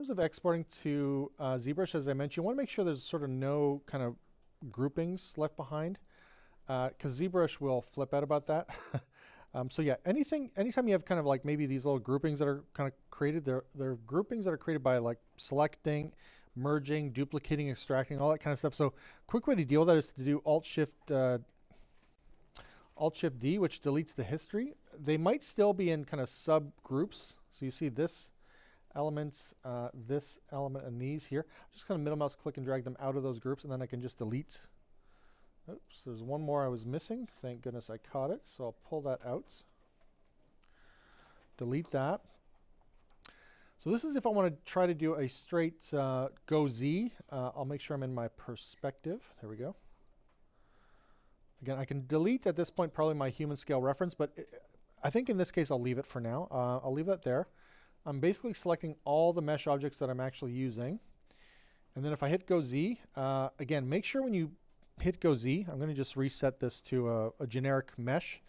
terms of exporting to Zbrush, as I mentioned, you want to make sure there's sort of no kind of groupings left behind, because Zbrush will flip out about that. So yeah, anytime you have kind of like maybe these little groupings that are kind of created, they're groupings that are created by like selecting, merging, duplicating, extracting, all that kind of stuff. So quick way to deal with that is to do Alt Shift D, which deletes the history. They might still be in kind of subgroups. So you see this element, and these here. I'm just going to middle mouse click and drag them out of those groups, and then I can just delete. Oops, there's one more I was missing. Thank goodness I caught it. So I'll pull that out. Delete that. So this is if I want to try to do a straight Go Z. I'll make sure I'm in my perspective. There we go. Again, I can delete at this point probably my human scale reference, but I think in this case I'll leave it for now. I'll leave that there. I'm basically selecting all the mesh objects that I'm actually using. And then if I hit Go Z, again, make sure when you hit Go Z, I'm going to just reset this to a generic mesh.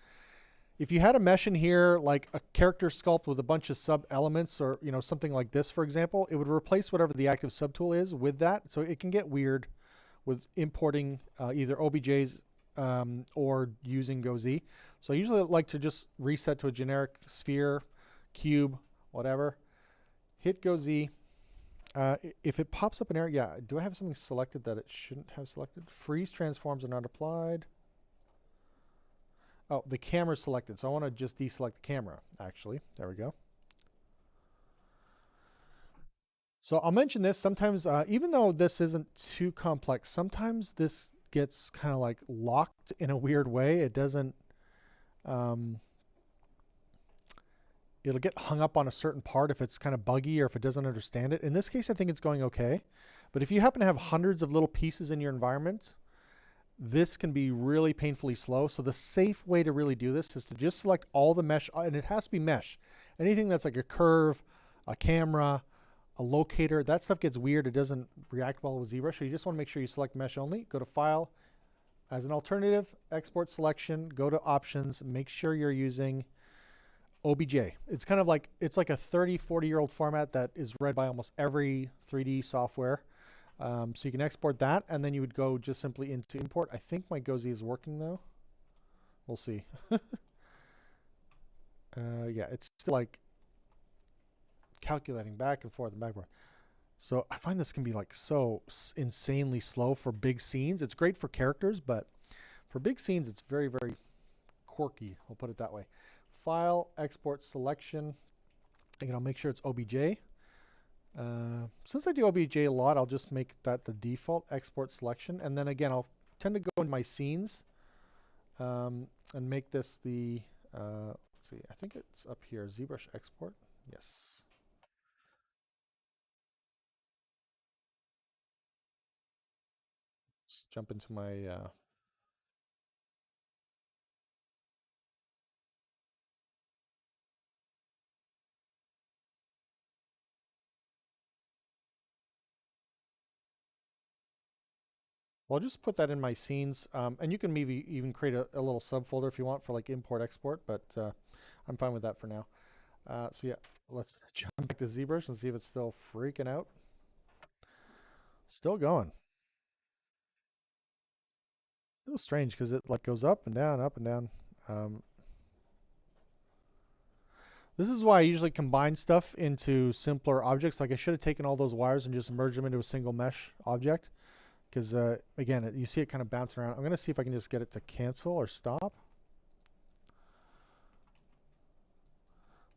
If you had a mesh in here, like a character sculpt with a bunch of sub elements, or something like this, for example, it would replace whatever the active subtool is with that. So it can get weird with importing either OBJs or using Go Z. So I usually like to just reset to a generic sphere, cube, whatever. Hit Go Z. If it pops up an error, yeah, do I have something selected that it shouldn't have selected? Freeze transforms are not applied. Oh, the camera's selected, so I want to just deselect the camera, actually. There we go. So I'll mention this. Sometimes, even though this isn't too complex, sometimes this gets kind of like locked in a weird way. It doesn't, it'll get hung up on a certain part if it's kind of buggy or if it doesn't understand it. In this case, I think it's going okay. But if you happen to have hundreds of little pieces in your environment, this can be really painfully slow. So the safe way to really do this is to just select all the mesh, and it has to be mesh. Anything that's like a curve, a camera, a locator, that stuff gets weird. It doesn't react well with ZBrush. So you just want to make sure you select mesh only. Go to File. As an alternative, export selection, go to Options, make sure you're using OBJ. It's kind of like, it's like a 30, 40-year-old format that is read by almost every 3D software. So you can export that, and then you would go just simply into import. I think my GoZ is working though. We'll see. Yeah, it's still like calculating back and forth and back and forth. So I find this can be like so insanely slow for big scenes. It's great for characters, but for big scenes, it's very, very quirky. We'll put it that way. File, export selection. Again, I'll make sure it's OBJ. Since I do OBJ a lot, I'll just make that the default export selection. And then again, I'll tend to go in my scenes and make this the, let's see, I think it's up here, ZBrush export. Yes. Let's jump into my, well, I'll just put that in my scenes, and you can maybe even create a little subfolder if you want for like import export, but I'm fine with that for now. So yeah, let's jump back to ZBrush and see if it's still freaking out. Still going. It was strange because it like goes up and down, up and down. This is why I usually combine stuff into simpler objects. Like I should have taken all those wires and just merged them into a single mesh object. Because again, you see it kind of bouncing around. I'm going to see if I can just get it to cancel or stop.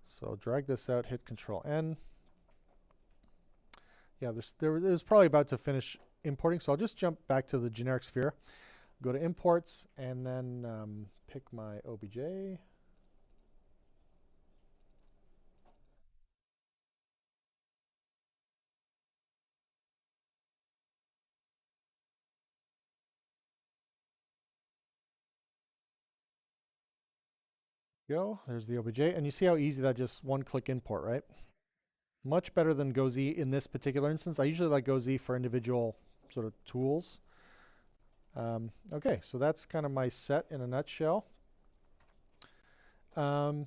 So drag this out, hit Control N. Yeah, it was probably about to finish importing. So I'll just jump back to the generic sphere. Go to Imports and then pick my OBJ. Go. There's the OBJ. And you see how easy that just one-click import, right? Much better than GoZ in this particular instance. I usually like GoZ for individual sort of tools. Okay, so that's kind of my set in a nutshell. What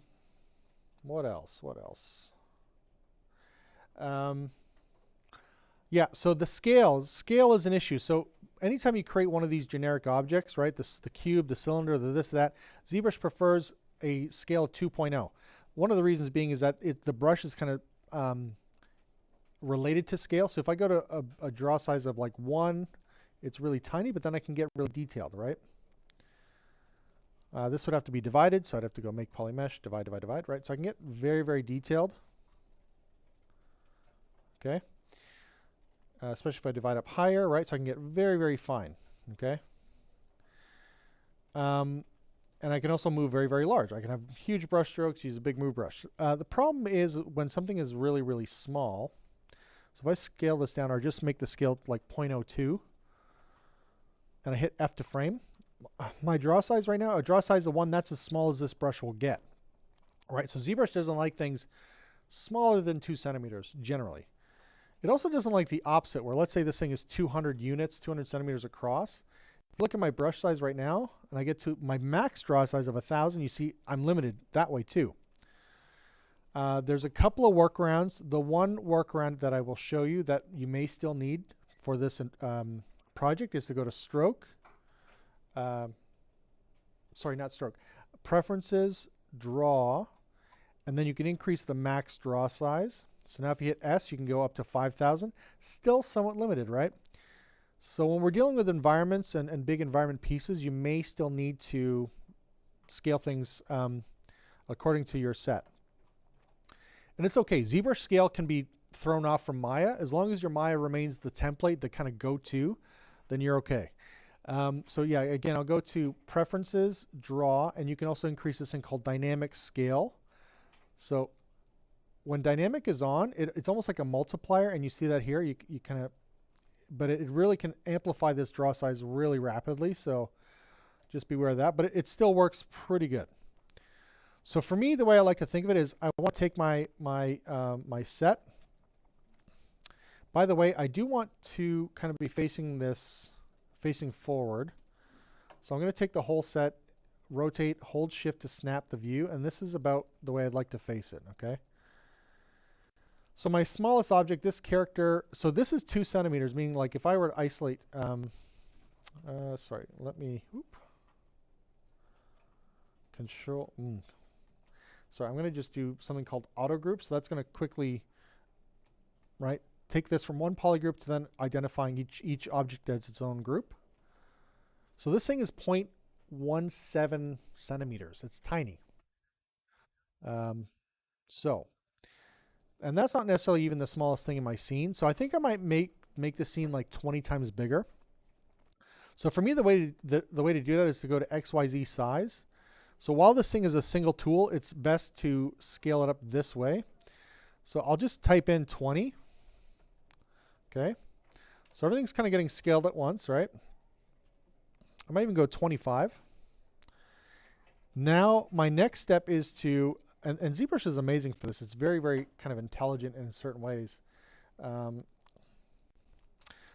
else? What else? Yeah, so the scale is an issue. So anytime you create one of these generic objects, right, the cube, the cylinder, the this, that, ZBrush prefers a scale of 2.0. One of the reasons being is that the brush is kind of related to scale. So if I go to a draw size of like 1, it's really tiny, but then I can get really detailed, right? This would have to be divided, so I'd have to go make polymesh, divide, divide, divide, right? So I can get very, very detailed. Okay. Especially if I divide up higher, right? So I can get very, very fine, okay? And I can also move very, very large. I can have huge brush strokes, use a big move brush. The problem is when something is really, really small, so if I scale this down or just make the scale like 0.02, and I hit F to frame, my draw size right now, a draw size of 1, that's as small as this brush will get, right? So ZBrush doesn't like things smaller than 2 centimeters generally. It also doesn't like the opposite, where let's say this thing is 200 units, 200 centimeters across. If you look at my brush size right now, and I get to my max draw size of 1,000, you see I'm limited that way too. There's a couple of workarounds. The one workaround that I will show you that you may still need for this project is to go to stroke. Sorry, not stroke. Preferences, draw, and then you can increase the max draw size. So now if you hit S, you can go up to 5,000. Still somewhat limited, right? So when we're dealing with environments and big environment pieces, you may still need to scale things according to your set. And it's okay. ZBrush scale can be thrown off from Maya. As long as your Maya remains the template, the kind of go-to, then you're okay. So yeah, again, I'll go to Preferences, Draw, and you can also increase this thing called Dynamic Scale. So when dynamic is on, it's almost like a multiplier, and you see that here. You kind of, but it really can amplify this draw size really rapidly. So just beware of that. But it still works pretty good. So for me, the way I like to think of it is, I want to take my set. By the way, I do want to kind of be facing forward. So I'm going to take the whole set, rotate, hold Shift to snap the view, and this is about the way I'd like to face it. Okay. So my smallest object, this character, so this is 2 centimeters, meaning like if I were to isolate, sorry, let me, control, sorry, I'm going to just do something called auto group. So that's going to quickly, right, take this from one polygroup to then identifying each object as its own group. So this thing is 0.17 centimeters. It's tiny. And that's not necessarily even the smallest thing in my scene. So I think I might make the scene like 20 times bigger. So for me, the way to do that is to go to XYZ size. So while this thing is a single tool, it's best to scale it up this way. So I'll just type in 20. Okay. So everything's kind of getting scaled at once, right? I might even go 25. Now my next step is to, and ZBrush is amazing for this. It's very, very kind of intelligent in certain ways.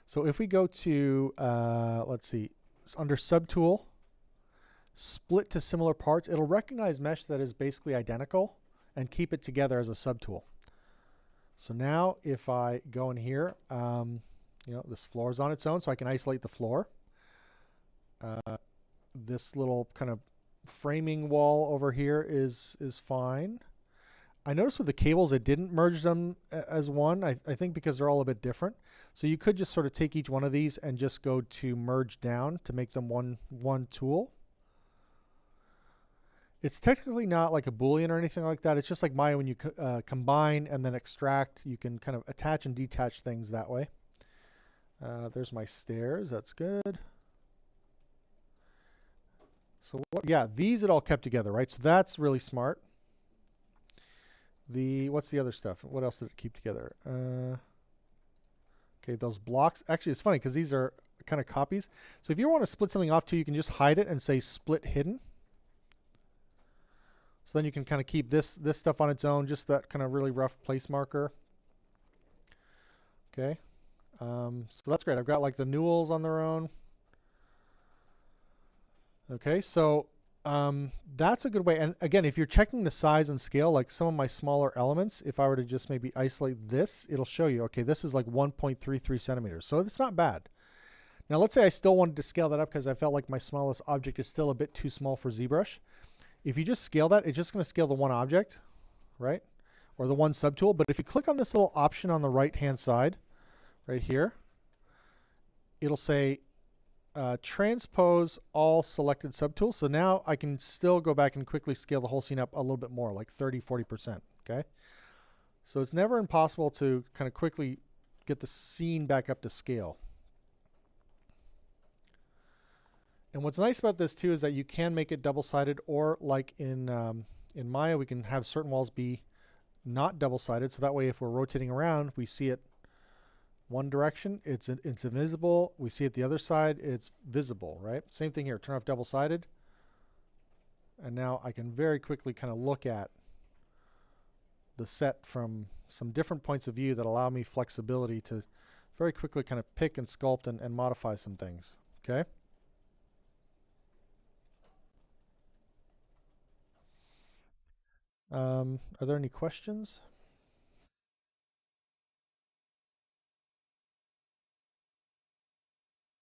So if we go to, let's see, under Subtool, Split to Similar Parts, it'll recognize mesh that is basically identical and keep it together as a subtool. So now if I go in here, you know, this floor is on its own, so I can isolate the floor. This little kind of framing wall over here is fine. I noticed with the cables it didn't merge them as one. I think because they're all a bit different. So you could just sort of take each one of these and just go to merge down to make them one tool. It's technically not like a Boolean or anything like that. It's just like Maya when you combine and then extract. You can kind of attach and detach things that way. There's my stairs. That's good. So yeah, these it all kept together, right? So that's really smart. What's the other stuff? What else did it keep together? Okay, those blocks. Actually, it's funny because these are kind of copies. So if you want to split something off too, you can just hide it and say split hidden. So then you can kind of keep this stuff on its own, just that kind of really rough place marker. Okay, so that's great. I've got like the newels on their own. Okay, so That's a good way. And again, if you're checking the size and scale, like some of my smaller elements, if I were to just maybe isolate this, it'll show you, okay, this is like 1.33 centimeters. So it's not bad. Now let's say I still wanted to scale that up because I felt like my smallest object is still a bit too small for ZBrush. If you just scale that, it's just going to scale the one object, right? Or the one subtool. But if you click on this little option on the right-hand side, right here, it'll say transpose all selected subtools. So now I can still go back and quickly scale the whole scene up a little bit more, like 30, 40%, okay? So it's never impossible to kind of quickly get the scene back up to scale. And what's nice about this too is that you can make it double-sided, or like in Maya, we can have certain walls be not double-sided. So that way, if we're rotating around, we see it one direction, it's invisible. We see it the other side, it's visible, right? Same thing here, turn off double-sided. And now I can very quickly kind of look at the set from some different points of view that allow me flexibility to very quickly kind of pick and sculpt and modify some things, okay? Are there any questions?